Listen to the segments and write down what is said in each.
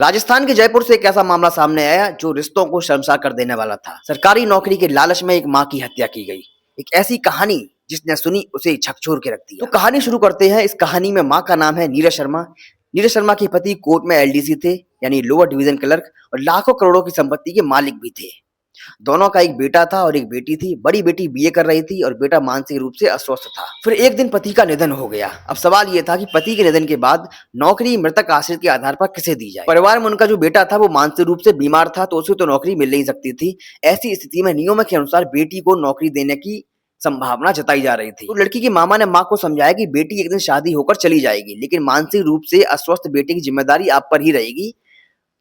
राजस्थान के जयपुर से एक ऐसा मामला सामने आया जो रिश्तों को शर्मसार कर देने वाला था। सरकारी नौकरी के लालच में एक मां की हत्या की गई। एक ऐसी कहानी जिसने सुनी उसे झकझोर के रख दिया। तो कहानी शुरू करते हैं। इस कहानी में मां का नाम है नीरज शर्मा। नीरज शर्मा के पति कोर्ट में एलडीसी थे, यानी लोअर डिवीजन क्लर्क, और लाखों करोड़ों की संपत्ति के मालिक भी थे। दोनों का एक बेटा था और एक बेटी थी। बड़ी बेटी बीए कर रही थी और बेटा मानसिक रूप से अस्वस्थ था। फिर एक दिन पति का निधन हो गया। अब सवाल यह था कि पति के निधन के बाद नौकरी मृतक आश्रित के आधार पर किसे दी जाए। परिवार में उनका जो बेटा था वो मानसिक रूप से बीमार था, तो उसे तो नौकरी मिल नहीं सकती थी। ऐसी स्थिति में नियमों के अनुसार बेटी को नौकरी देने की संभावना जताई जा रही थी। तो लड़की की मामा ने मां को समझाया कि बेटी एक दिन शादी होकर चली जाएगी, लेकिन मानसिक रूप से अस्वस्थ बेटे की जिम्मेदारी आप पर ही रहेगी,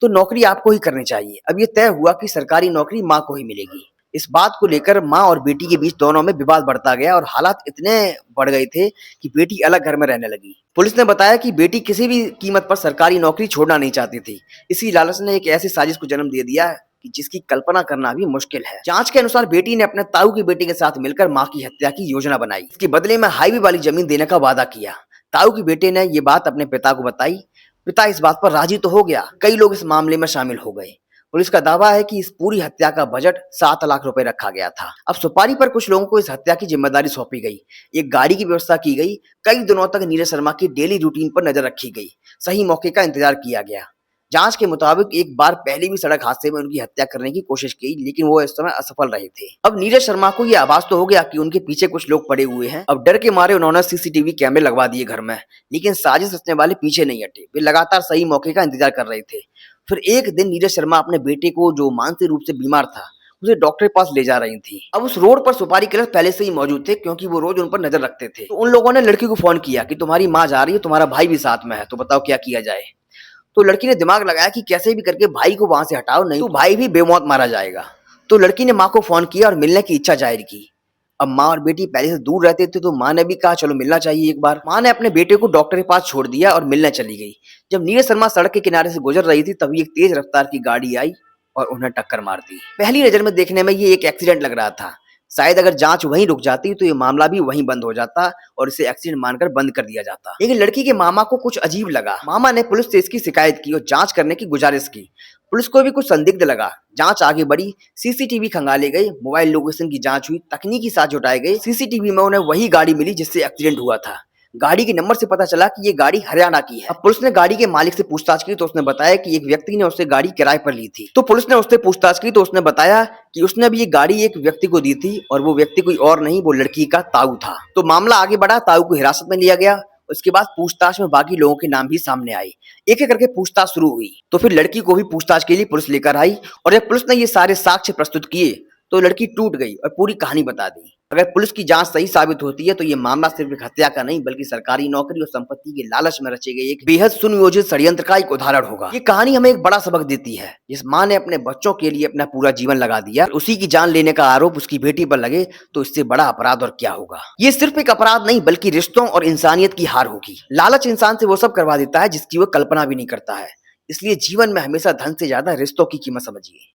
तो नौकरी आपको ही करनी चाहिए। अब ये तय हुआ कि सरकारी नौकरी मां को ही मिलेगी। इस बात को लेकर मां और बेटी के बीच दोनों में विवाद बढ़ता गया और हालात इतने बढ़ गए थे कि बेटी अलग घर में रहने लगी। पुलिस ने बताया कि बेटी किसी भी कीमत पर सरकारी नौकरी छोड़ना नहीं चाहती थी। इसी लालच ने एक ऐसी साजिश को जन्म दे दिया कि जिसकी कल्पना करना भी मुश्किल है। जांच के अनुसार बेटी ने अपने ताऊ की बेटी के साथ मिलकर मां की हत्या की योजना बनाई। इसके बदले में हाईवे वाली जमीन देने का वादा किया। ताऊ की बेटे ने ये बात अपने पिता को बताई। पिता इस बात पर राजी तो हो गया। कई लोग इस मामले में शामिल हो गए। पुलिस का दावा है कि इस पूरी हत्या का बजट 7 लाख रुपए रखा गया था। अब सुपारी पर कुछ लोगों को इस हत्या की जिम्मेदारी सौंपी गई। एक गाड़ी की व्यवस्था की गई। कई दिनों तक नीरज शर्मा की डेली रूटीन पर नजर रखी गई। सही मौके का इंतजार किया गया। जांच के मुताबिक एक बार पहले भी सड़क हादसे में उनकी हत्या करने की कोशिश की, लेकिन वो इस समय असफल रहे थे। अब नीरज शर्मा को ये आभास तो हो गया कि उनके पीछे कुछ लोग पड़े हुए हैं। अब डर के मारे उन्होंने सीसीटीवी कैमरे लगवा दिए घर में, लेकिन साजिश रचने वाले पीछे नहीं हटे। वे लगातार सही मौके का इंतजार कर रहे थे। फिर एक दिन नीरज शर्मा अपने बेटे को, जो मानसिक रूप से बीमार था, उसे डॉक्टर के पास ले जा रही थी। अब उस रोड पर सुपारी किलर पहले से ही मौजूद थे, क्योंकि वो रोज उन पर नजर रखते थे। तो उन लोगों ने लड़की को फोन किया कि तुम्हारी माँ जा रही है, तुम्हारा भाई भी साथ में है, तो बताओ क्या किया जाए। तो लड़की ने दिमाग लगाया कि कैसे भी करके भाई को वहां से हटाओ, नहीं तो भाई भी बेमौत मारा जाएगा। तो लड़की ने माँ को फोन किया और मिलने की इच्छा जाहिर की। अब माँ और बेटी पहले से दूर रहते थे, तो माँ ने भी कहा चलो मिलना चाहिए एक बार। माँ ने अपने बेटे को डॉक्टर के पास छोड़ दिया और मिलने चली गई। जब नीरज शर्मा सड़क के किनारे से गुजर रही थी, तभी एक तेज रफ्तार की गाड़ी आई और उन्हें टक्कर मार दी। पहली नजर में देखने में ये एक एक्सीडेंट लग रहा था। शायद अगर जांच वहीं रुक जाती तो ये मामला भी वहीं बंद हो जाता और इसे एक्सीडेंट मानकर बंद कर दिया जाता। लेकिन लड़की के मामा को कुछ अजीब लगा। मामा ने पुलिस से इसकी शिकायत की और जांच करने की गुजारिश की। पुलिस को भी कुछ संदिग्ध लगा। जांच आगे बढ़ी। सीसीटीवी खंगाले गए, मोबाइल लोकेशन की जांच हुई, तकनीकी साथ जुटाए गए। सीसीटीवी में उन्हें वही गाड़ी मिली जिससे एक्सीडेंट हुआ था। गाड़ी के नंबर से पता चला कि ये गाड़ी हरियाणा की है। अब पुलिस ने गाड़ी के मालिक से पूछताछ की तो उसने बताया कि एक व्यक्ति ने उससे गाड़ी किराए पर ली थी। तो पुलिस ने उससे पूछताछ की तो उसने बताया कि उसने भी ये गाड़ी एक व्यक्ति को दी थी और वो व्यक्ति कोई और नहीं, वो लड़की का ताऊ था। तो मामला आगे बढ़ा। ताऊ को हिरासत में लिया गया। उसके बाद पूछताछ में बाकी लोगों के नाम भी सामने आए। एक एक करके पूछताछ शुरू हुई। तो फिर लड़की को भी पूछताछ के लिए पुलिस लेकर आई और जब पुलिस ने ये सारे साक्ष्य प्रस्तुत किए तो लड़की टूट गई और पूरी कहानी बता दी। अगर पुलिस की जांच सही साबित होती है तो ये मामला सिर्फ एक हत्या का नहीं, बल्कि सरकारी नौकरी और संपत्ति के लालच में रचे गए एक बेहद सुनियोजित षड्यंत्र का एक उदाहरण होगा। ये कहानी हमें एक बड़ा सबक देती है। जिस माँ ने अपने बच्चों के लिए अपना पूरा जीवन लगा दिया, उसी की जान लेने का आरोप उसकी बेटी पर लगे तो इससे बड़ा अपराध और क्या होगा। ये सिर्फ एक अपराध नहीं, बल्कि रिश्तों और इंसानियत की हार होगी। लालच इंसान से वो सब करवा देता है जिसकी वो कल्पना भी नहीं करता है। इसलिए जीवन में हमेशा धन से ज्यादा रिश्तों की कीमत समझिए।